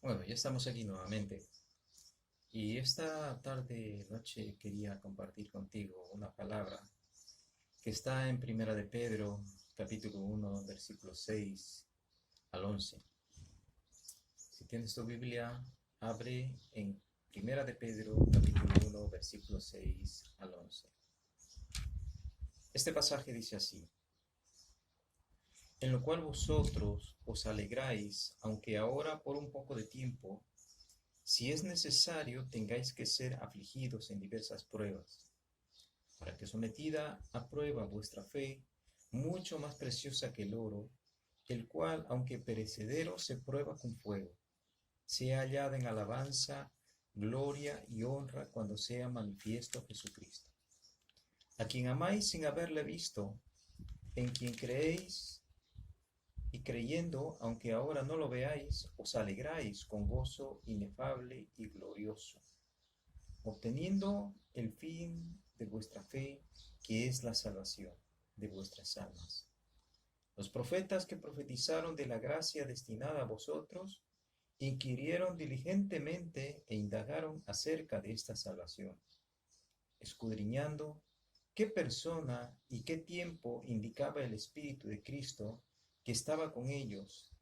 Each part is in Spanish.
Bueno, ya estamos aquí nuevamente y esta tarde, noche quería compartir contigo una palabra que está en Primera de Pedro, capítulo 1, versículos 6 al 11. Si tienes tu Biblia, abre en Primera de Pedro, capítulo 1, versículos 6 al 11. Este pasaje dice así: en lo cual vosotros os alegráis, aunque ahora por un poco de tiempo, si es necesario, tengáis que ser afligidos en diversas pruebas, para que sometida a prueba vuestra fe, mucho más preciosa que el oro, el cual, aunque perecedero, se prueba con fuego, sea hallada en alabanza, gloria y honra cuando sea manifiesto Jesucristo, a quien amáis sin haberle visto, en quien creéis y creyendo, aunque ahora no lo veáis, os alegráis con gozo inefable y glorioso, obteniendo el fin de vuestra fe, que es la salvación de vuestras almas. Los profetas que profetizaron de la gracia destinada a vosotros, inquirieron diligentemente e indagaron acerca de esta salvación, escudriñando qué persona y qué tiempo indicaba el Espíritu de Cristo que estaba con ellos,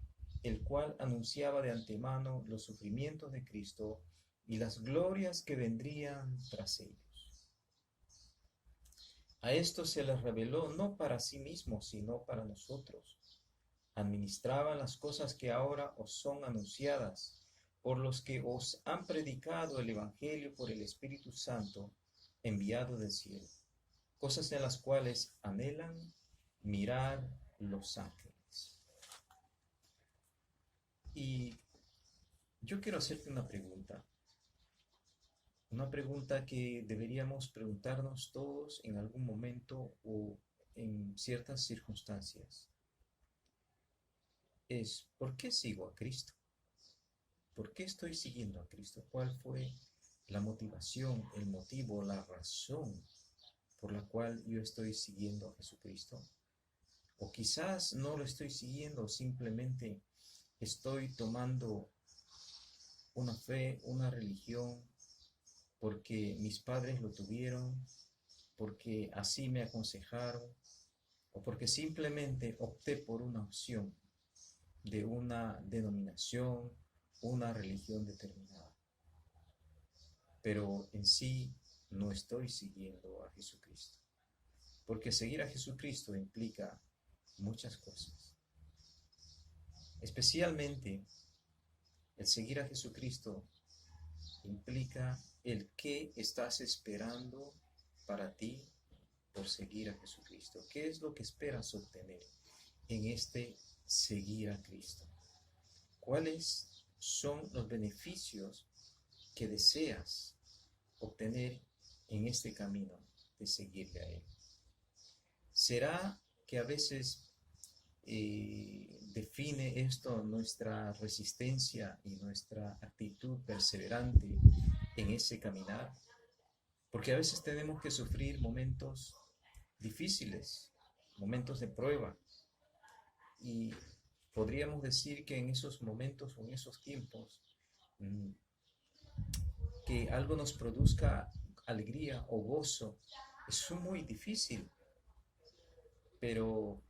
el cual anunciaba de antemano los sufrimientos de Cristo y las glorias que vendrían tras ellos. A esto se les reveló no para sí mismos, sino para nosotros. Administraban las cosas que ahora os son anunciadas por los que os han predicado el Evangelio por el Espíritu Santo enviado del cielo, cosas en las cuales anhelan mirar los ángeles. Y yo quiero hacerte una pregunta que deberíamos preguntarnos todos en algún momento o en ciertas circunstancias. Es, ¿por qué sigo a Cristo? ¿Por qué estoy siguiendo a Cristo? ¿Cuál fue la motivación, el motivo, la razón por la cual yo estoy siguiendo a Jesucristo? O quizás no lo estoy siguiendo, simplemente estoy tomando una fe, una religión, porque mis padres lo tuvieron, porque así me aconsejaron, o porque simplemente opté por una opción de una denominación, una religión determinada. Pero en sí no estoy siguiendo a Jesucristo. Porque seguir a Jesucristo implica muchas cosas. Especialmente el seguir a Jesucristo implica el qué estás esperando para ti por seguir a Jesucristo. ¿Qué es lo que esperas obtener en este seguir a Cristo? ¿Cuáles son los beneficios que deseas obtener en este camino de seguirle a Él? ¿Será que a veces define esto nuestra resistencia y nuestra actitud perseverante en ese caminar? Porque a veces tenemos que sufrir momentos difíciles, momentos de prueba, y podríamos decir que en esos momentos o en esos tiempos que algo nos produzca alegría o gozo es muy difícil, pero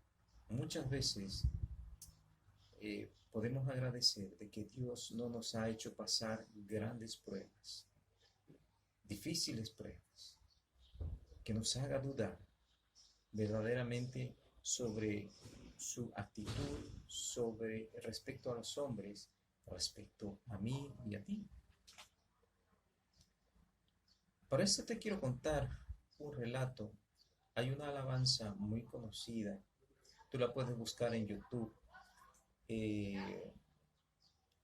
muchas veces podemos agradecer de que Dios no nos ha hecho pasar grandes pruebas, difíciles pruebas, que nos haga dudar verdaderamente sobre su actitud, sobre respecto a los hombres, respecto a mí y a ti. Para esto te quiero contar un relato. Hay una alabanza muy conocida, tú la puedes buscar en YouTube. Eh,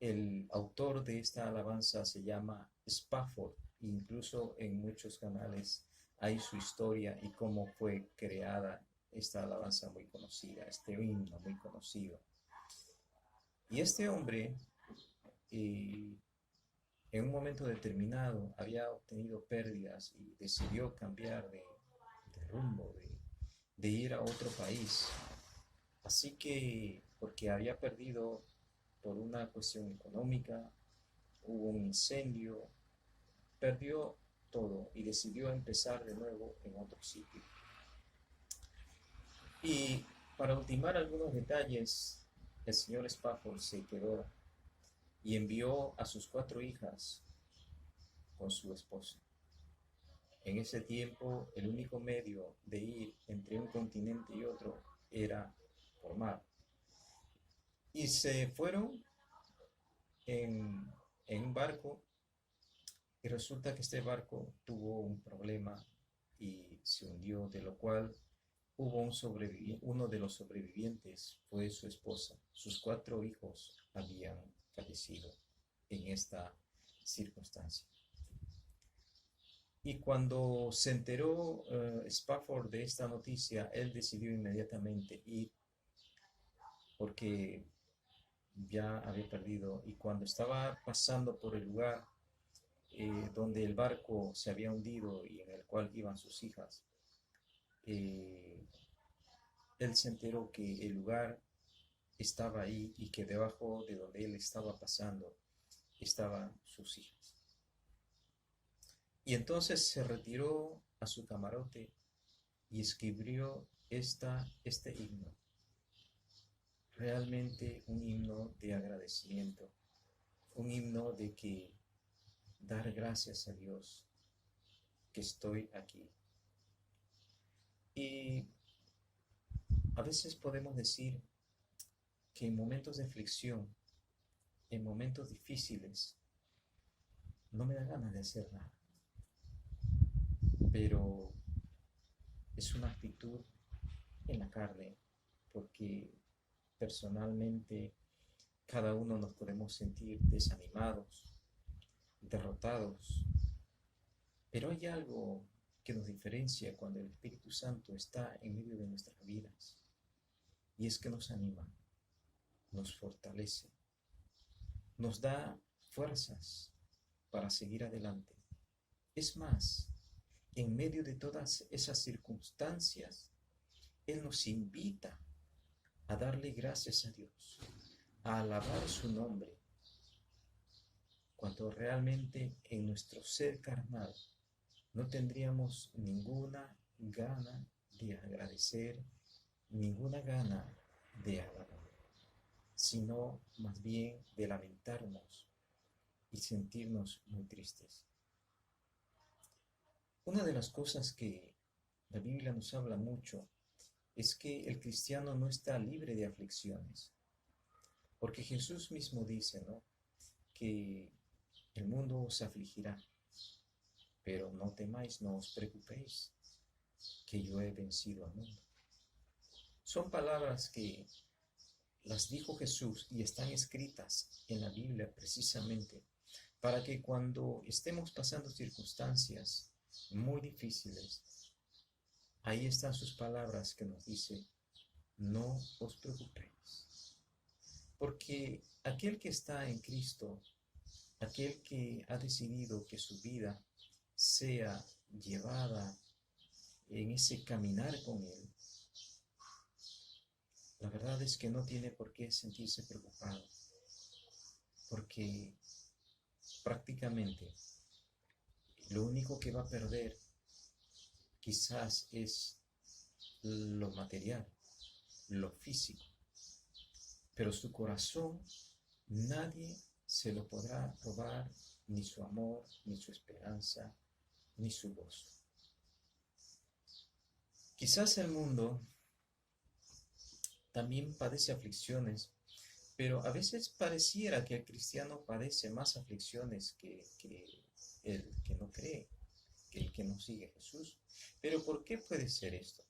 el autor de esta alabanza se llama Spafford, incluso en muchos canales hay su historia y cómo fue creada esta alabanza muy conocida, este himno muy conocido. Y este hombre, eh, en un momento determinado, había obtenido pérdidas y decidió cambiar de rumbo, de ir a otro país. Así que, porque había perdido por una cuestión económica, hubo un incendio, perdió todo y decidió empezar de nuevo en otro sitio. Y para ultimar algunos detalles, el señor Spafford se quedó y envió a sus 4 hijas con su esposa. En ese tiempo, el único medio de ir entre un continente y otro era por mar. Y se fueron en, en un barco, y resulta que este barco tuvo un problema y se hundió, de lo cual hubo uno de los sobrevivientes fue su esposa. Sus 4 hijos habían fallecido en esta circunstancia. Y cuando se enteró Spafford de esta noticia, él decidió inmediatamente ir porque ya había perdido. Y cuando estaba pasando por el lugar donde el barco se había hundido y en el cual iban sus hijas, eh, él se enteró que el lugar estaba ahí y que debajo de donde él estaba pasando estaban sus hijas. Y entonces se retiró a su camarote y escribió este himno. Realmente un himno de agradecimiento, un himno de que dar gracias a Dios que estoy aquí. Y a veces podemos decir que en momentos de aflicción, en momentos difíciles, no me da ganas de hacer nada. Pero es una actitud en la carne, porque personalmente cada uno nos podemos sentir desanimados, derrotados, pero hay algo que nos diferencia cuando el Espíritu Santo está en medio de nuestras vidas, y es que nos anima, nos fortalece, nos da fuerzas para seguir adelante. Es más, en medio de todas esas circunstancias, Él nos invita a darle gracias a Dios, a alabar su nombre, cuando realmente en nuestro ser carnal no tendríamos ninguna gana de agradecer, ninguna gana de alabar, sino más bien de lamentarnos y sentirnos muy tristes. Una de las cosas que la Biblia nos habla mucho es que el cristiano no está libre de aflicciones, porque Jesús mismo dice, ¿no?, que el mundo os afligirá, pero no temáis, no os preocupéis, que yo he vencido al mundo. Son palabras que las dijo Jesús y están escritas en la Biblia precisamente para que cuando estemos pasando circunstancias muy difíciles, ahí están sus palabras que nos dice, no os preocupéis. Porque aquel que está en Cristo, aquel que ha decidido que su vida sea llevada en ese caminar con Él, la verdad es que no tiene por qué sentirse preocupado, porque prácticamente lo único que va a perder quizás es lo material, lo físico, pero su corazón nadie se lo podrá robar, ni su amor, ni su esperanza, ni su gozo. Quizás el mundo también padece aflicciones, pero a veces pareciera que el cristiano padece más aflicciones que el que no cree, que el que no sigue a Jesús. ¿Pero por qué puede ser esto?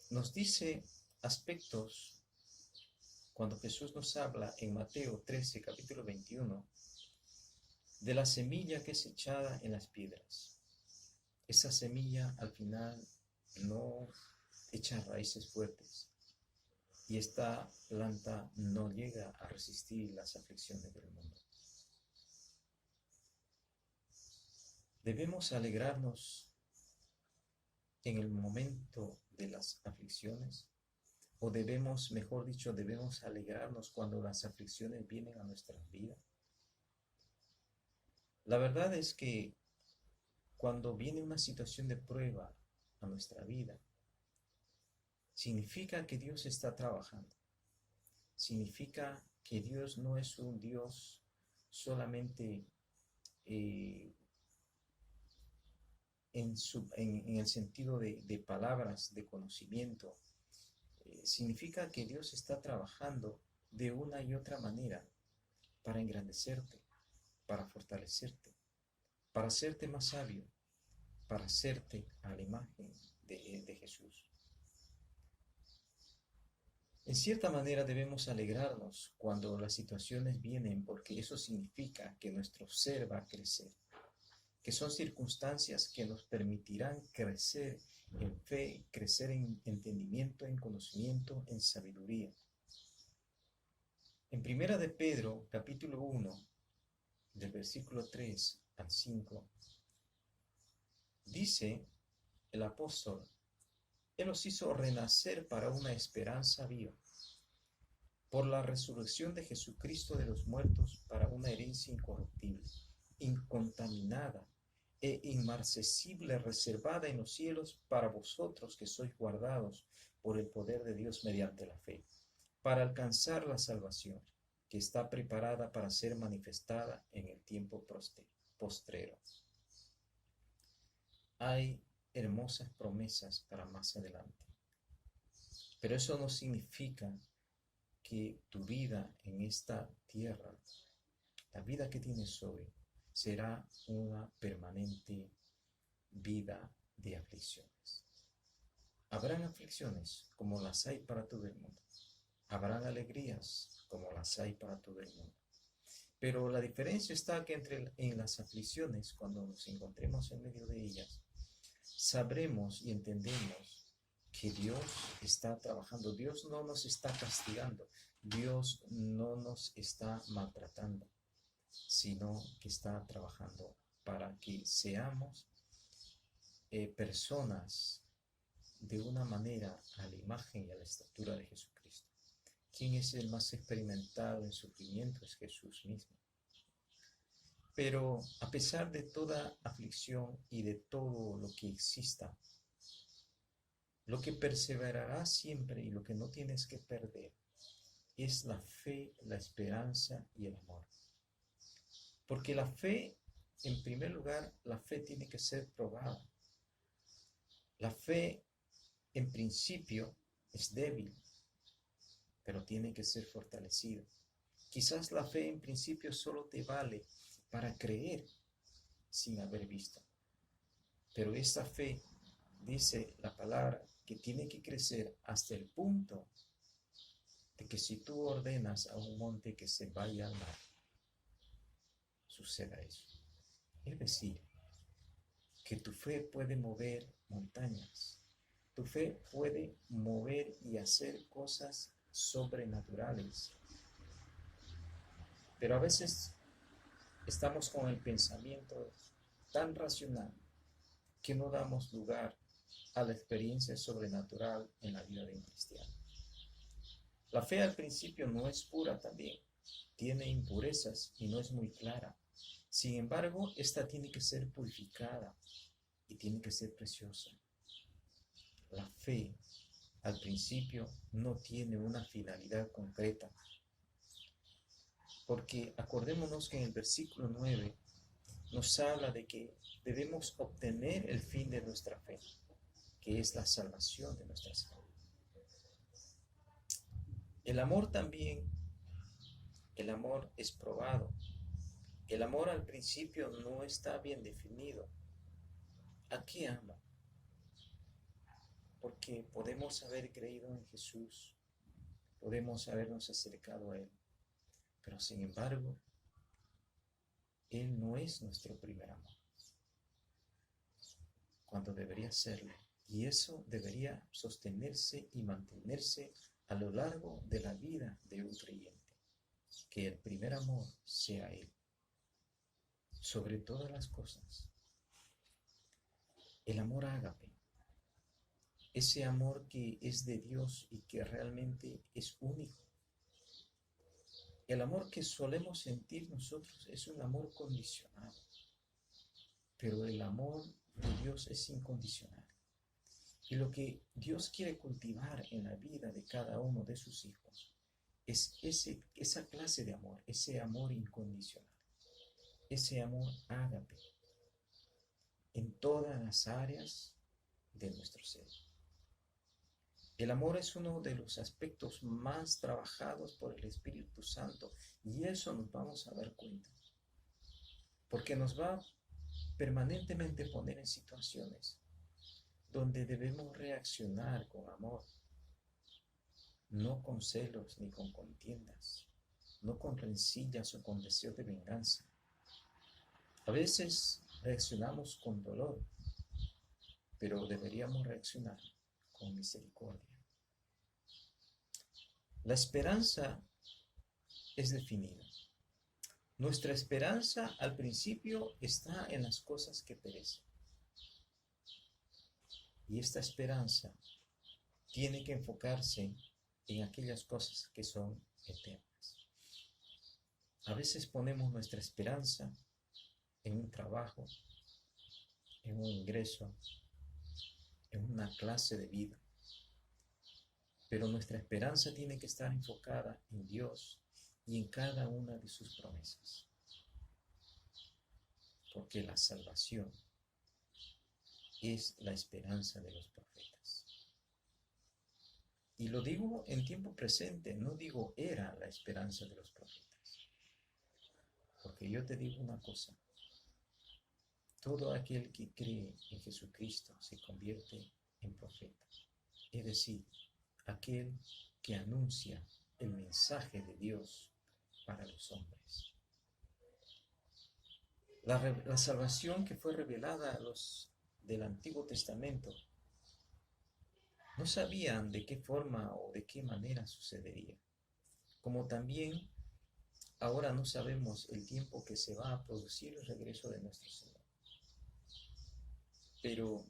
Nos dice aspectos cuando Jesús nos habla en Mateo 13, capítulo 21, de la semilla que es echada en las piedras. Esa semilla al final no echa raíces fuertes y esta planta no llega a resistir las aflicciones del mundo. Debemos alegrarnos en el momento de las aflicciones, o debemos, mejor dicho, debemos alegrarnos cuando las aflicciones vienen a nuestras vidas? La verdad es que cuando viene una situación de prueba a nuestra vida, significa que Dios está trabajando. Significa que Dios no es un Dios solamente en el sentido de palabras, de conocimiento. Significa que Dios está trabajando de una y otra manera para engrandecerte, para fortalecerte, para hacerte más sabio, para hacerte a la imagen de Jesús. En cierta manera debemos alegrarnos cuando las situaciones vienen, porque eso significa que nuestro ser va a crecer, que son circunstancias que nos permitirán crecer en fe, crecer en entendimiento, en conocimiento, en sabiduría. En Primera de Pedro, capítulo 1, del versículo 3 al 5, dice el apóstol: Él os hizo renacer para una esperanza viva, por la resurrección de Jesucristo de los muertos, para una herencia incorruptible, incontaminada e inmarcesible, reservada en los cielos para vosotros que sois guardados por el poder de Dios mediante la fe, para alcanzar la salvación, que está preparada para ser manifestada en el tiempo postrero. Hay hermosas promesas para más adelante, pero eso no significa que tu vida en esta tierra, la vida que tienes hoy, será una permanente vida de aflicciones. Habrán aflicciones como las hay para todo el mundo. Habrán alegrías como las hay para todo el mundo. Pero la diferencia está que en las aflicciones, cuando nos encontremos en medio de ellas, sabremos y entendemos que Dios está trabajando. Dios no nos está castigando. Dios no nos está maltratando, sino que está trabajando para que seamos personas de una manera a la imagen y a la estatura de Jesucristo. ¿Quién es el más experimentado en sufrimiento? Es Jesús mismo. Pero a pesar de toda aflicción y de todo lo que exista, lo que perseverará siempre y lo que no tienes que perder es la fe, la esperanza y el amor. Porque la fe, en primer lugar, la fe tiene que ser probada. La fe, en principio, es débil, pero tiene que ser fortalecida. Quizás la fe, en principio, solo te vale para creer sin haber visto. Pero esta fe, dice la palabra, que tiene que crecer hasta el punto de que si tú ordenas a un monte que se vaya al mar, suceda eso. Es decir, que tu fe puede mover montañas. Tu fe puede mover y hacer cosas sobrenaturales. Pero a veces estamos con el pensamiento tan racional que no damos lugar a la experiencia sobrenatural en la vida de un cristiano. La fe al principio no es pura también, tiene impurezas y no es muy clara. Sin embargo, esta tiene que ser purificada y tiene que ser preciosa. La fe al principio no tiene una finalidad concreta, porque acordémonos que en el versículo 9 nos habla de que debemos obtener el fin de nuestra fe, que es la salvación de nuestras almas. El amor también, el amor es probado. El amor al principio no está bien definido. ¿A qué ama? Porque podemos haber creído en Jesús, podemos habernos acercado a Él, pero sin embargo, Él no es nuestro primer amor, cuando debería serlo. Y eso debería sostenerse y mantenerse a lo largo de la vida de un creyente, que el primer amor sea Él, sobre todas las cosas. El amor ágape, ese amor que es de Dios y que realmente es único. El amor que solemos sentir nosotros es un amor condicionado, pero el amor de Dios es incondicional. Y lo que Dios quiere cultivar en la vida de cada uno de sus hijos es esa clase de amor, ese amor incondicional, ese amor ágape en todas las áreas de nuestro ser. El amor es uno de los aspectos más trabajados por el Espíritu Santo y eso nos vamos a dar cuenta, porque nos va a permanentemente poner en situaciones donde debemos reaccionar con amor, no con celos ni con contiendas, no con rencillas o con deseo de venganza. A veces reaccionamos con dolor, pero deberíamos reaccionar con misericordia. La esperanza es definida. Nuestra esperanza al principio está en las cosas que perecen. Y esta esperanza tiene que enfocarse en aquellas cosas que son eternas. A veces ponemos nuestra esperanza en un trabajo, en un ingreso, en una clase de vida. Pero nuestra esperanza tiene que estar enfocada en Dios y en cada una de sus promesas. Porque la salvación es la esperanza de los profetas. Y lo digo en tiempo presente, no digo era la esperanza de los profetas. Porque yo te digo una cosa, todo aquel que cree en Jesucristo se convierte en profeta. Es decir, aquel que anuncia el mensaje de Dios para los hombres. La salvación que fue revelada a los del Antiguo Testamento no sabían de qué forma o de qué manera sucedería, como también ahora no sabemos el tiempo que se va a producir el regreso de nuestro Señor. Pero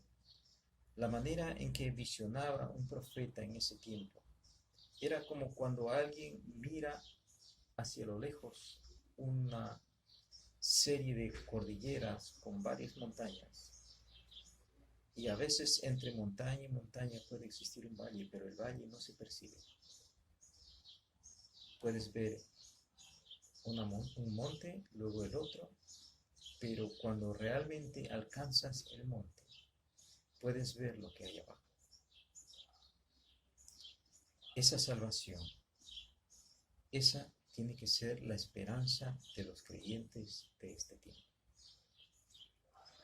la manera en que visionaba un profeta en ese tiempo era como cuando alguien mira hacia lo lejos una serie de cordilleras con varias montañas. Y a veces entre montaña y montaña puede existir un valle, pero el valle no se percibe. Puedes ver un monte, luego el otro, pero cuando realmente alcanzas el monte, puedes ver lo que hay abajo. Esa salvación, esa tiene que ser la esperanza de los creyentes de este tiempo.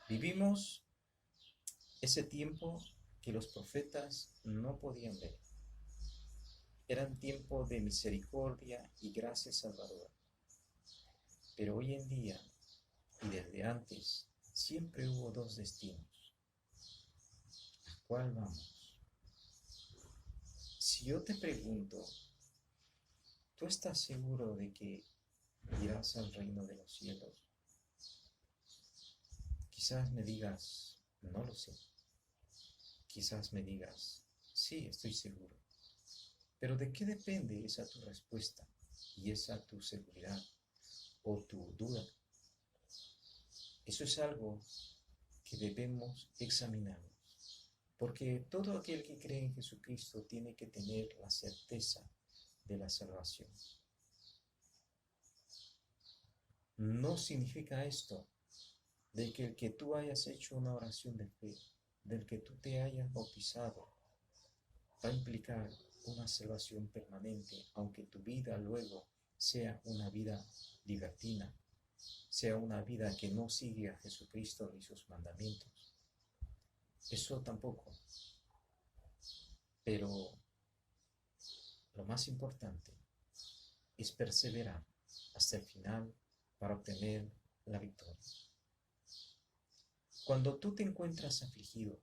Vivimos ese tiempo que los profetas no podían ver. Eran tiempo de misericordia y gracia salvadora. Pero hoy en día, y desde antes, siempre hubo dos destinos. ¿A cuál vamos? Si yo te pregunto, ¿tú estás seguro de que irás al reino de los cielos? Quizás me digas, no lo sé. Quizás me digas, sí, estoy seguro. Pero ¿de qué depende esa tu respuesta y esa tu seguridad o tu duda? Eso es algo que debemos examinarnos, porque todo aquel que cree en Jesucristo tiene que tener la certeza de la salvación. No significa esto de que el que tú hayas hecho una oración de fe, del que tú te hayas bautizado, va a implicar una salvación permanente, aunque tu vida luego sea una vida libertina, sea una vida que no sigue a Jesucristo ni sus mandamientos. Eso tampoco. Pero lo más importante es perseverar hasta el final para obtener la victoria. Cuando tú te encuentras afligido,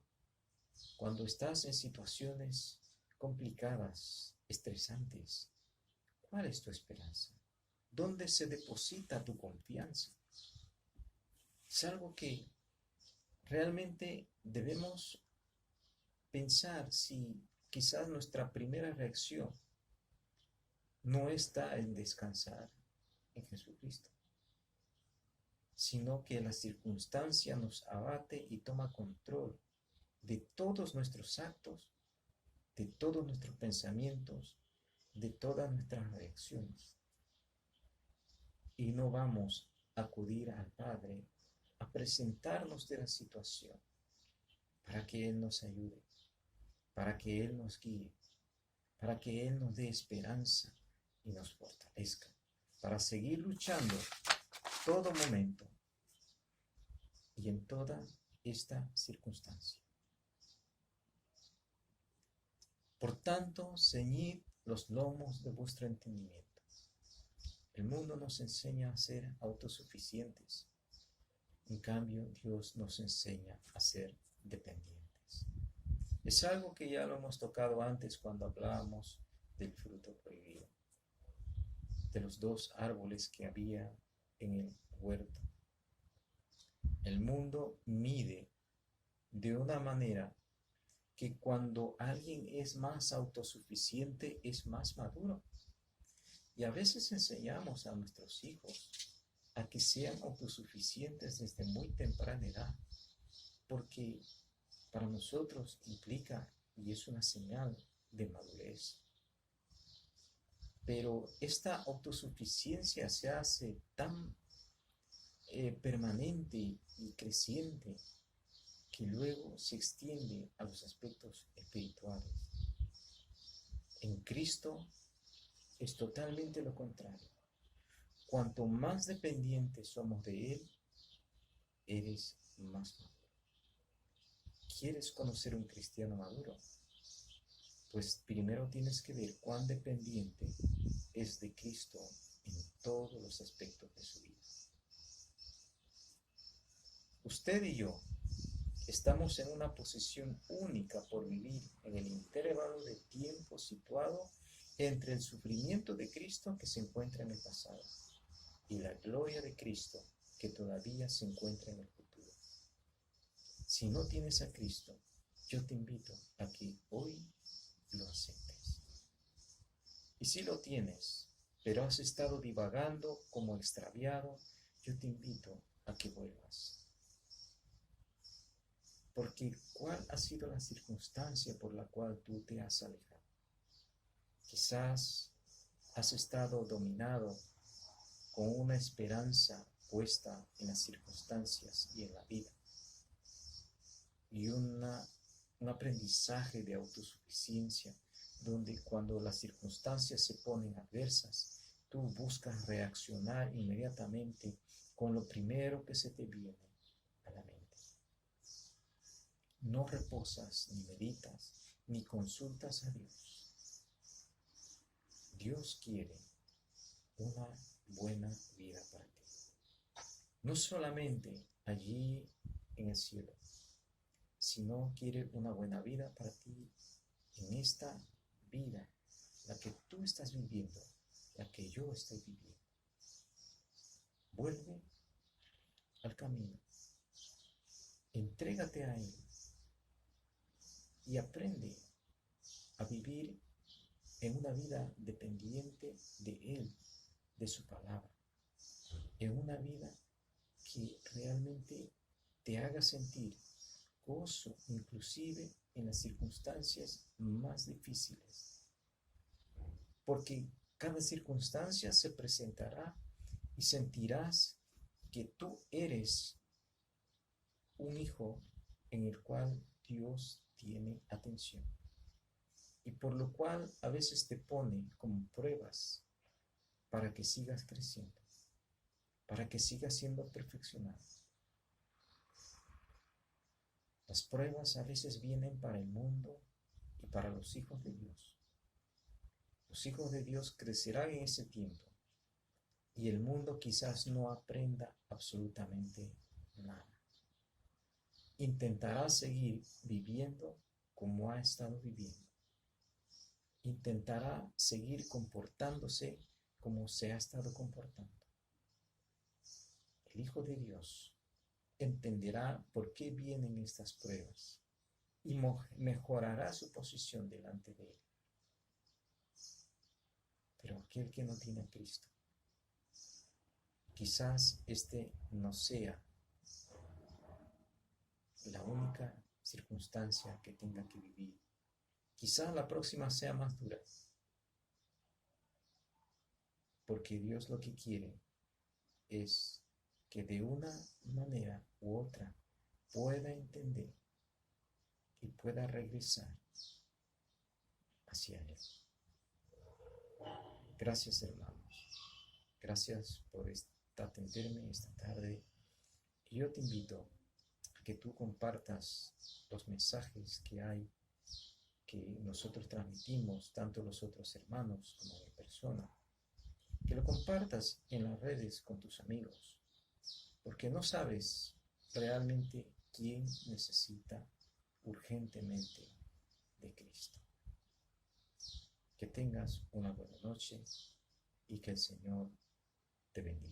cuando estás en situaciones complicadas, estresantes, ¿cuál es tu esperanza? ¿Dónde se deposita tu confianza? Es algo que realmente debemos pensar si quizás nuestra primera reacción no está en descansar en Jesucristo, sino que la circunstancia nos abate y toma control de todos nuestros actos, de todos nuestros pensamientos, de todas nuestras reacciones. Y no vamos a acudir al Padre a presentarnos de la situación para que Él nos ayude, para que Él nos guíe, para que Él nos dé esperanza y nos fortalezca, para seguir luchando todo momento y en toda esta circunstancia. Por tanto, ceñid los lomos de vuestro entendimiento. El mundo nos enseña a ser autosuficientes. En cambio, Dios nos enseña a ser dependientes. Es algo que ya lo hemos tocado antes cuando hablábamos del fruto prohibido, de los dos árboles que había en el huerto. El mundo mide de una manera que cuando alguien es más autosuficiente es más maduro. Y a veces enseñamos a nuestros hijos a que sean autosuficientes desde muy temprana edad, porque para nosotros implica y es una señal de madurez. Pero esta autosuficiencia se hace tan permanente y creciente que luego se extiende a los aspectos espirituales. En Cristo es totalmente lo contrario. Cuanto más dependientes somos de Él, eres más maduro. ¿Quieres conocer un cristiano maduro? Pues primero tienes que ver cuán dependiente es de Cristo en todos los aspectos de su vida. Usted y yo estamos en una posición única por vivir en el intervalo de tiempo situado entre el sufrimiento de Cristo que se encuentra en el pasado y la gloria de Cristo que todavía se encuentra en el futuro. Si no tienes a Cristo, yo te invito a que hoy lo aceptes. Y si lo tienes, pero has estado divagando como extraviado, yo te invito a que vuelvas. Porque ¿cuál ha sido la circunstancia por la cual tú te has alejado? Quizás has estado dominado con una esperanza puesta en las circunstancias y en la vida. Y un aprendizaje de autosuficiencia, donde cuando las circunstancias se ponen adversas, tú buscas reaccionar inmediatamente con lo primero que se te viene a la mente. No reposas, ni meditas, ni consultas a Dios. Dios quiere una buena vida para ti. No solamente allí en el cielo, sino quiere una buena vida para ti en esta vida, la que tú estás viviendo, la que yo estoy viviendo. Vuelve al camino, entrégate a Él y aprende a vivir en una vida dependiente de Él, de su palabra, en una vida que realmente te haga sentir gozo, inclusive en las circunstancias más difíciles. Porque cada circunstancia se presentará y sentirás que tú eres un hijo en el cual Dios tiene atención. Y por lo cual a veces te pone como pruebas para que sigas creciendo, para que sigas siendo perfeccionado. Las pruebas a veces vienen para el mundo y para los hijos de Dios. Los hijos de Dios crecerán en ese tiempo y el mundo quizás no aprenda absolutamente nada. Intentará seguir viviendo como ha estado viviendo. Intentará seguir comportándose como se ha estado comportando. El Hijo de Dios entenderá por qué vienen estas pruebas y mejorará su posición delante de Él. Pero aquel que no tiene a Cristo, quizás este no sea la única circunstancia que tenga que vivir. Quizás la próxima sea más dura, porque Dios lo que quiere es que de una manera u otra pueda entender y pueda regresar hacia Él. Gracias, hermanos. Gracias por atenderme esta tarde. Y yo te invito a que tú compartas los mensajes que hay, que nosotros transmitimos, tanto los otros hermanos como mi persona. Que lo compartas en las redes con tus amigos, porque no sabes realmente quién necesita urgentemente de Cristo. Que tengas una buena noche y que el Señor te bendiga.